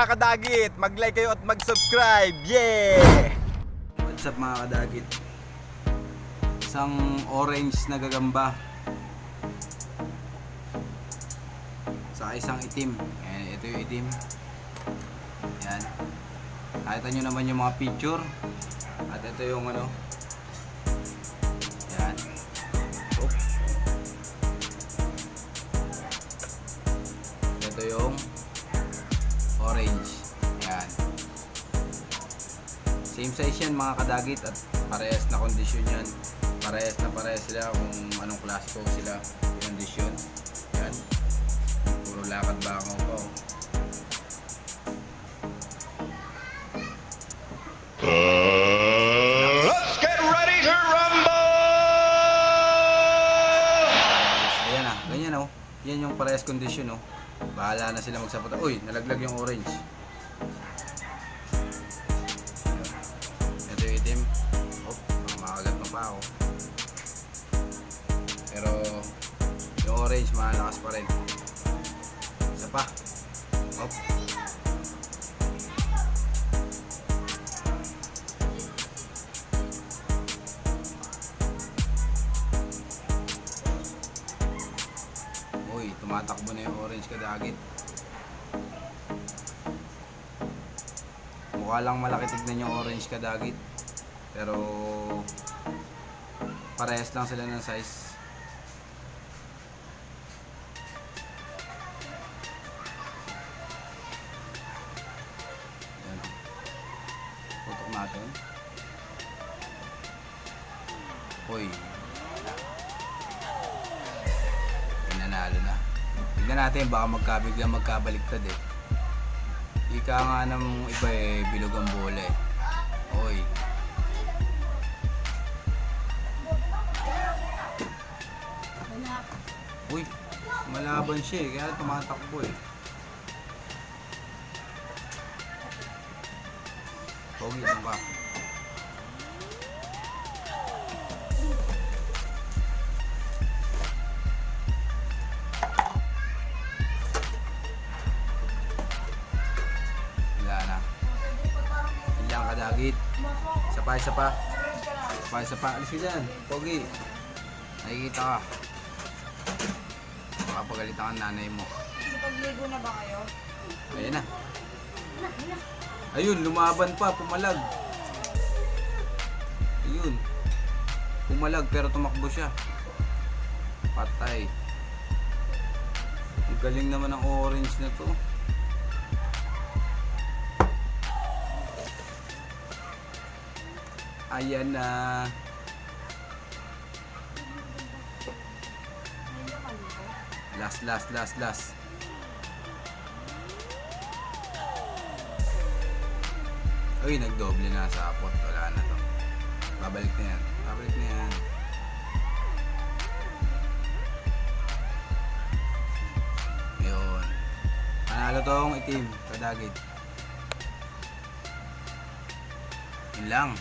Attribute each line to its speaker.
Speaker 1: Mga kadagit, mag-like kayo at mag-subscribe. Yeah!
Speaker 2: What's up mga kadagit? Isang orange na gagamba sa isang itim. Ayan, ito yung itim. Ayan. Nakita nyo naman yung mga picture. At ito yung ano. Ayan. Oh. Ito yung orange. Ayan. Same size yan mga kadagit at parehas na kondisyon yan. Parehas sila kung anong klase po sila kondisyon. Ayan. Puro lakad bangaw pa oh.
Speaker 3: Let's get ready to rumble!
Speaker 2: Ayan ah, ganyan oh. Yan yung parehas kondisyon oh. Bahala na sila magsapot. Uy, nalaglag yung orange. Ito yung itim. Oh, makagat mo pa ako. Pero yung orange malakas pa rin. Isa pa. Oh. Uy, tumatakbo na yung orange kadagit. Mukha lang malaki tignan yung orange kadagit. Pero parehas lang sila ng size. Ayan. Putok natin. Uy. Nanalo na. Tignan natin baka magkabiglang magkabaliktad eh. Ika nga ng iba eh, bilog ang bola eh. Oy. Uy, malaban siya eh, kaya tumatakbo eh. Pogi lang ka. Kadagit. Isa pa. Alis ka dyan. Pogi. Nakikita ka. Baka pagalitan ka nanay mo.
Speaker 4: Pagligo na ba kayo?
Speaker 2: Ayan na. Ayun, lumaban pa. Pumalag. Ayun. Pumalag pero tumakbo siya. Patay. Ang galing naman ng orange na to. Ayan na. Last. Uy, nagdoble na sa apot. Wala na to. Babalik na yan. Ayun. Panalo tong itim. Kadagit. Yun lang.